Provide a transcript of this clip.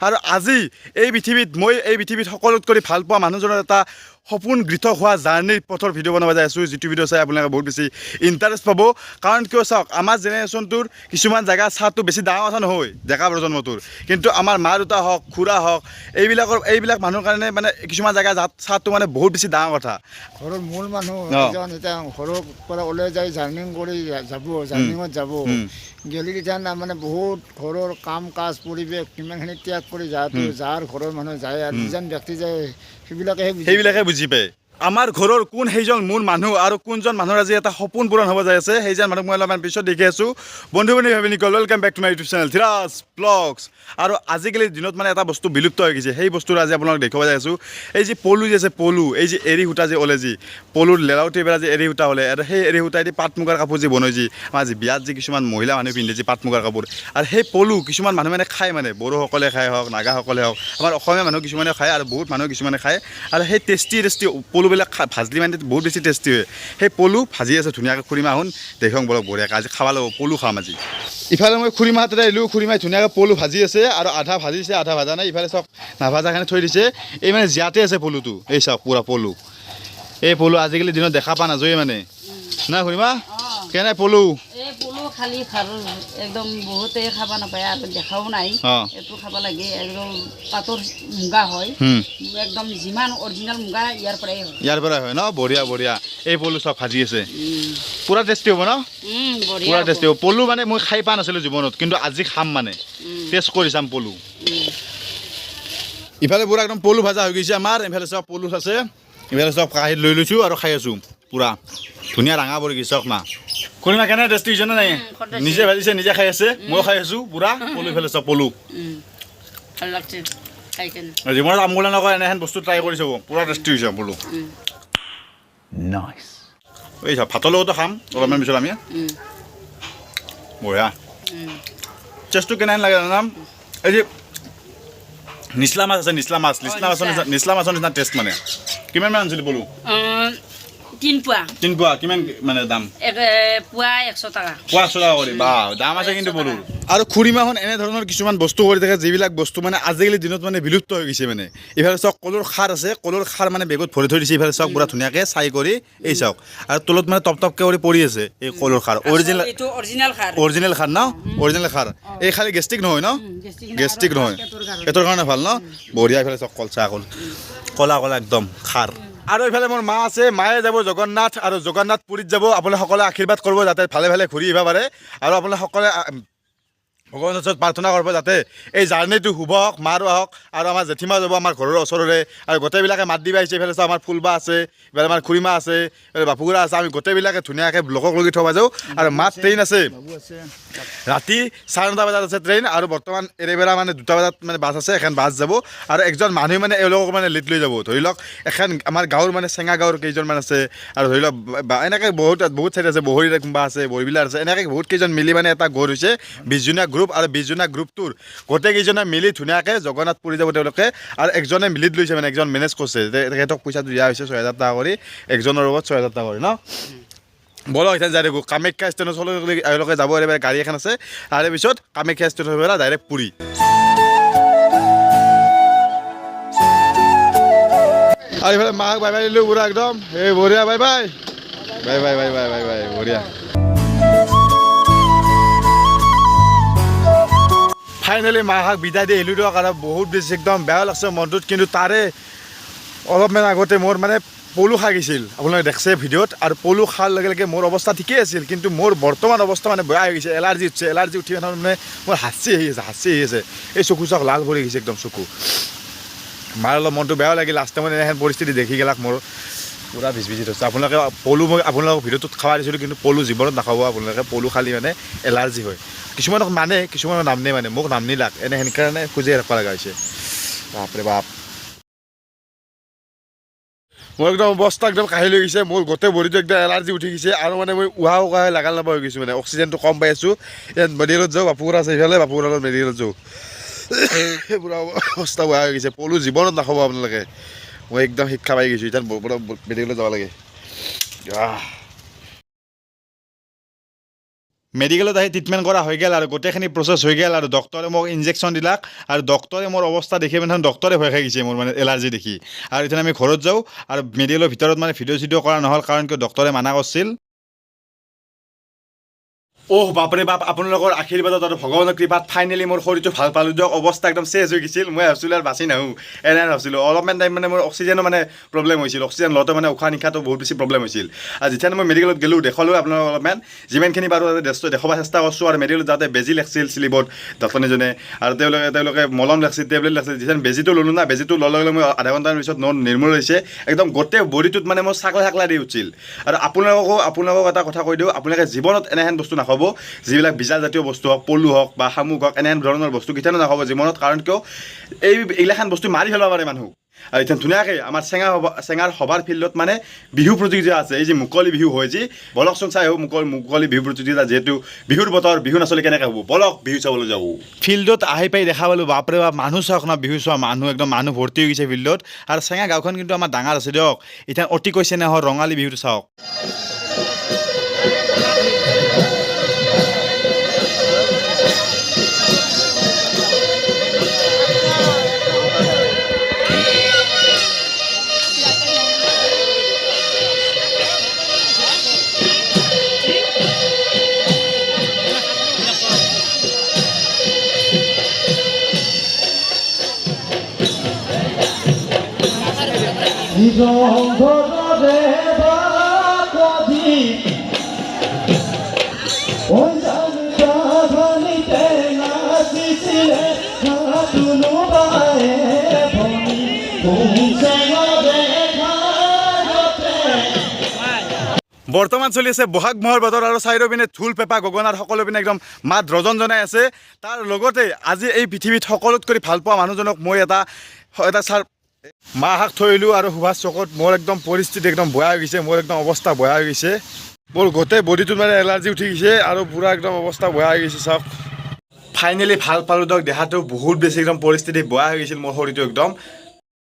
আৰু আজি এই পৃথিৱীত মই এই পৃথিৱীত সকলোতকৈ ভাল পোৱা মানুহজনৰ এটা সপোন গৃথ হোৱা জাৰ্ণিৰ পথৰ ভিডিঅ' বনাব যাই আছোঁ যিটো ভিডিঅ' চাই আপোনালোকে বহুত বেছি ইণ্টাৰেষ্ট পাব কাৰণ কিয় চাওক আমাৰ জেনেৰেশ্যনটোৰ কিছুমান জেগা চাহটো বেছি ডাঙৰ কথা নহয় ডেকা প্ৰজন্মটোৰ কিন্তু আমাৰ মা দেউতা হওক খুৰা হওক এইবিলাক মানুহৰ কাৰণে মানে কিছুমান জেগা চাহটো মানে বহুত বেছি ডাঙৰ কথা ঘৰৰ মূল মানুহ এজন এতিয়া ঘৰৰ পৰা ওলাই যাই জাৰ্ণিং কৰি জাৰ্ণিঙত যাব গেলি এতিয়া মানে বহুত ঘৰৰ কাম কাজ পৰিৱেশ কিমানখিনি ত্যাগ কৰি যাৰ ঘৰৰ মানুহ যায় আৰু যিজন ব্যক্তি যায় সেইবিলাকে বুজি পায় আমাৰ ঘৰৰ কোন সেইজন মূল মানুহ আৰু কোনজন মানুহৰ আজি এটা সপোন পূৰণ হ'ব যাই আছে সেইজন মানুহক মই অলপমান পিছত দেখি আছোঁ বন্ধু ভাবি নিকল welcome back to my YouTube channel Dhiraj vlogs আৰু আজিকালিৰ দিনত মানে এটা বস্তু বিলুপ্ত হৈ গৈছে সেই বস্তুটো আজি আপোনালোক দেখুৱাব যাই আছোঁ এই যে পলু যে আছে পলু এই যে এৰী সূতা যে ওলে যি পলুৰ লেলাউটি বেলা যে এৰী সূতা ওলে আৰু সেই এৰী সূতাইদি পাট মুগাৰ কাপোৰ যে বনাই যি আমাৰ যি বিয়াত যি কিছুমান মহিলা মানুহে পিন্ধে যি পাট মুগাৰ কাপোৰ আৰু সেই পলু কিছুমান মানুহ মানে খায় মানে বড়োসকলে খায় হওক নাগাসকলে হওক আমাৰ অসমীয়া মানুহ কিছুমানে খায় আৰু বহুত মানুহ কিছুমানে খায় আৰু সেই টেষ্টি পলুবিলাক ভাজলি মানে বহুত বেছি টেষ্টি হয় সেই পলু ভাজি আছে ধুনীয়াকৈ খুৰীমা শুন দেখুৱাম বলক বঢ়িয়াকৈ আজি খাব লাগিব পলু খাম আজি ইফালে মই খুৰীমা হাততে আহিলোঁ খুৰীমাই ধুনীয়াকৈ পলু ভাজি আছে আৰু আধা ভাজিছে আধা ভাজা নাই ইফালে চাওক নাভাজাখিনি থৈ দিছে এই মানে জীয়াতে আছে পলুটো এই চাওক পূৰা পলু এই পলু আজিকালি দিনত দেখা পোৱা নাযায় মানে না খুৰীমা কেনে পলু এই পলু খালি একদম বহুতে খাব নাপায় আৰু দেখাও নাই এইটো খাব লাগে একদম পাতৰ মুগা হয় একদম যিমান অৰিজিনেল মুগা ইয়াৰ পৰাই হয় ন বঢ়িয়া বঢ়িয়া এই পলু চব ভাজি আছে পুৰা টেষ্টি হ'ব ন পুৰা টেষ্টি হ'ব পলু মানে মই খাই পোৱা নাছিলোঁ জীৱনত কিন্তু আজি খাম মানে টেষ্ট কৰি চাম পলু ইফালে পুৰা একদম পলু ভাজা হৈ গৈছে আমাৰ ইফালে চব পলু আছে ইফালে চব কাঁহীত লৈ লৈছোঁ আৰু খাই আছোঁ পুৰা ধুনীয়া ৰাঙা পৰি গৈছে চক মা খুৰীমা কেনে টেষ্টি হৈছে নে নাই নিজে ভাজিছে নিজে খাই আছে ময়ো খাই আছোঁ পুৰা পলু ইফালে চব পলু জীৱনত আমগুলা নকয় এনেহেন বস্তু ট্ৰাই কৰি চাব পুৰা টেষ্টি হৈছে পলু নাইচ এই চাওক ভাতৰ লগতো খাম অলপমান পিছত আমি বঢ়িয়া টেষ্টটো কেনেহেন লাগে জানাম এই যে নিচলা মাছ আছে নিচলা মাছৰ নিচিনা টেষ্ট মানে কিমান মান আনিছিলোঁ পলু 3 পোৱা কিমান মানে দাম পোৱা 100 টকা কৰি বা দাম আছে কিন্তু পলুৰ আৰু খুৰীমাখন এনেধৰণৰ কিছুমান বস্তু কৰি থাকে যিবিলাক বস্তু মানে আজিকালি দিনত মানে বিলুপ্ত হৈ গৈছে মানে ইফালে চাওক কলৰ খাৰ আছে কলৰ খাৰ মানে বেগত ভৰি থৈ দিছে ইফালে চাওক পুৰা ধুনীয়াকৈ চাই কৰি এই চাওক আৰু তলত মানে টপকৈ কৰি পৰি আছে এই কলৰ খাৰ অৰিজিনেল খাৰ ন অৰিজিনেল খাৰ এই খালি গেষ্ট্ৰিক নহয় ন গেষ্ট্ৰিক নহয় পেটৰ কাৰণে ভাল ন বঢ়িয়া ইফালে চাওক কল চাহ কলা একদম খাৰ আৰু এইফালে মোৰ মা আছে মায়ে যাব জগন্নাথ আৰু জগন্নাথ পুৰীত যাব আপোনালোকে সকলোৱে আশীৰ্বাদ কৰিব যাতে ভালে ভালে ঘূৰি আহিব পাৰে আৰু আপোনালোকে সকলোৱে ভগৱানৰ ওচৰত প্ৰাৰ্থনা কৰিব যাতে এই জাৰ্ণিটো শুভ হওক মাৰো হওক আৰু আমাৰ জেঠীমা যাব আমাৰ ঘৰৰ ওচৰৰে আৰু গোটেইবিলাকে মাত দিব আহিছে এইফালে চাওঁ আমাৰ ফুলবা আছে এইফালে আমাৰ খুৰীমা আছে এইফালে বাপুৰা আছে আমি গোটেইবিলাকে ধুনীয়াকৈ ব্লকক লগি থ'ব যাওঁ আৰু মাত ট্ৰেইন আছে ৰাতি 9:30 বজাত আছে ট্ৰেইন আৰু বৰ্তমান এৰেবেলা মানে 2টা বজাত মানে বাছ আছে এখন বাছ যাব আৰু একজন মানুহে মানে এওঁলোকক মানে লিড লৈ যাব ধৰি লওক এখন আমাৰ গাঁৱৰ মানে চেঙা গাঁৱৰ কেইজনমান আছে আৰু ধৰি লওক এনেকৈ বহুত ঠাইত আছে বহৰীৰ কোনোবা আছে বহৰীবিলাক আছে এনেকৈ বহুত কেইজন মিলি মানে এটা গোট হৈছে 20জনীয়া গ্ৰুপ আৰু 20জনীয়া গ্ৰুপটোৰ গোটেইকেইজনে মিলি ধুনীয়াকৈ জগন্নাথ পুৰী যাব তেওঁলোকে আৰু একজনে মিলিত লৈছে মানে একজন মেনেজ কৰিছে তেখেতক পইচাটো দিয়া হৈছে 6,000 টকা কৰি একজনৰ লগত 6,000 টকা কৰি ন বলক এতিয়া যাই দেখোঁ কামাখ্যা ষ্টেচনলৈ এওঁলোকে যাব এবাৰ গাড়ী এখন আছে তাৰে পিছত কামাখ্যা ষ্টেচনৰ পৰা ডাইৰেক্ট পুৰী আৰু এইফালে মাক বাই বাই দিলোঁ পুৰা একদম এই বঢ়িয়া বাই বাই বঢ়িয়া ফাইনেলি মাক বিদায় দি আহিলোঁ দিয়ক আৰু বহুত বেছি একদম বেয়া লাগছে মনটোত কিন্তু তাৰে অলপমান আগতে মোৰ মানে পলু খাই গৈছিল আপোনালোকে দেখছে ভিডিঅ'ত আৰু পলু খোৱাৰ লগে লগে মোৰ অৱস্থা ঠিকেই আছিল কিন্তু মোৰ বৰ্তমান অৱস্থা মানে বেয়া হৈ গৈছে এলাৰ্জি উঠি মানে মোৰ হাঁচি আহি আছে এই চকু চাওক লাল পৰি গৈছে একদম চকু মাৰ অলপ মনটো বেয়া লাগিল লাষ্ট টাইমত এনেহেন পৰিস্থিতি দেখি গেলাক মোৰ পুৰা ভিজি থৈছে আপোনালোকে পলু মই আপোনালোকক ভিডিঅ'টোত খাব দিছিলোঁ কিন্তু পলু জীৱনত নাখাব আপোনালোকে পলু খালি মানে এলাৰ্জি হয় কিছুমানক মানে কিছুমানৰ নামনে মানে মোক নাম নিলাক এনে সেনেকাৰণে খুজি ৰাখিব লগা হৈছে বাপৰে বাপ মোৰ একদম অৱস্থা একদম কাঢ়ি লৈ গৈছে মোৰ গোটেই বডিটো একদম এলাৰ্জি উঠি গৈছে আৰু মানে মই উশাহ লাগা লগা হৈ গৈছোঁ মানে অক্সিজেনটো কম পাই আছোঁ ইয়াত মেডিকেলত যাওঁ বাপুৰা আছে ইফালে বাপুৰাৰ লগত মেডিকেলত যাওঁ পুৰা অৱস্থা বেয়া হৈ গৈছে পলু জীৱনত নাখাব আপোনালোকে মই একদম শিক্ষা পাই গৈছোঁ এতিয়া মেডিকেলত যাব লাগে মেডিকেলত আহি ট্ৰিটমেণ্ট কৰা হৈ গ'ল আৰু গোটেইখিনি প্ৰচেছ হৈ গ'ল আৰু ডক্টৰে মোক ইনজেকশ্যন দিলাক আৰু ডক্টৰে মোৰ অৱস্থা দেখি মানে ডক্টৰে ভয় খাই গৈছে মোৰ মানে এলাৰ্জি দেখি আৰু এতিয়া আমি ঘৰত যাওঁ আৰু মেডিকেলৰ ভিতৰত মানে ভিডিঅ' চিডিঅ' কৰা নহ'ল কাৰণ কিয় ডক্টৰে মানা কৰিছিল বাপৰে বাপ আপোনালোকৰ আশীৰ্বাদত আৰু ভগৱানৰ কৃপাত ফাইনেলি মোৰ শৰীৰটো ভাল পালোঁ দিয়ক অৱস্থা একদম চেঞ্জ হৈ গৈছিল মই ভাবিছিলোঁ আৰু বাচি নাহোঁ এনে ভাবিছিলোঁ অলপমান টাইম মানে মোৰ অক্সিজেনো মানে প্ৰব্লেম হৈছিল অক্সিজেন লওঁতে মানে উশাহ নিশাহটো বহুত বেছি প্ৰব্লেম হৈছিল আৰু যেতিয়া মই মেডিকেলত গ'লোঁ দেখালোঁ আপোনালোক অলপমান যিমানখিনি পাৰোঁ দেখাব চেষ্টা কৰিছোঁ আৰু মেডিকেলত যাওঁতে বেজি লাগিছিল চিলিবত ডক্টৰনীজনে আৰু তেওঁলোকে মলম লাগিছিল টেবলেট লাগিছিল যেতিয়া বেজিটো ল'লোঁ না বেজিটো লোৱাৰ লগে মই আধা ঘণ্টাৰ পিছত নিৰ্মূল হৈছে একদম গোটেই বডিটোত মানে মোৰ চাকলা দি উঠিছিল আৰু আপোনালোকক এটা কথা কৈ দিওঁ আপোনালোকে জীৱনত এনেহেন বস্তু নাখাব যিবিলাক বিজালজাতীয় বস্তু হওক পলু হওক বা শামুক হওক এনেহেন ধৰণৰ বস্তু কেতিয়াও নাখাব জীৱনত কাৰণ কিয় এইগিলাখান বস্তু মাৰি পেলাব পাৰে মানুহক আৰু এতিয়া ধুনীয়াকৈ আমাৰ চেঙাৰ সভাৰ ফিল্ডত মানে বিহু প্ৰতিযোগিতা আছে এই যে মুকলি বিহু হয় যে বলকচোন চাই হওক মুকলি বিহু প্ৰতিযোগিতা যিহেতু বিহুৰ বতৰ বিহু নাচলি কেনেকৈ হ'ব বলক বিহু চাবলৈ যাব ফিল্ডত আহি পাই দেখা পালোঁ বাপৰে বাপ মানুহ চাওক না বিহু চোৱা মানুহ ভৰ্তি হৈ গৈছে ফিল্ডত আৰু চেঙা গাঁওখন কিন্তু আমাৰ ডাঙৰ আছে দিয়ক এতিয়া অতি কৈছে নহয় ৰঙালী বিহুটো চাওক বৰ্তমান চলি আছে বহাগ মাহৰ বতৰ আৰু চাৰিও পিনে ঢোল পেঁপা গগনাৰ সকলো পিনে একদম মাত ৰজন জনাই আছে তাৰ লগতে আজি এই পৃথিৱীত সকলোতকৈ ভাল পোৱা মানুহজনক মই এটা মাহ শাক থৈ আহিলোঁ আৰু সুভাষ চকত মোৰ একদম পৰিস্থিতি একদম বেয়া হৈ গৈছে মোৰ একদম অৱস্থা বেয়া হৈ গৈছে মোৰ গোটেই বডিটোত মানে এলাৰ্জি উঠি গৈছে আৰু পূৰা একদম অৱস্থা বেয়া হৈ গৈছে চাওক ফাইনেলি ভাল পালোঁ দিয়ক দেহাটো বহুত বেছি একদম পৰিস্থিতি বেয়া হৈ গৈছিল মোৰ শৰীৰটো একদম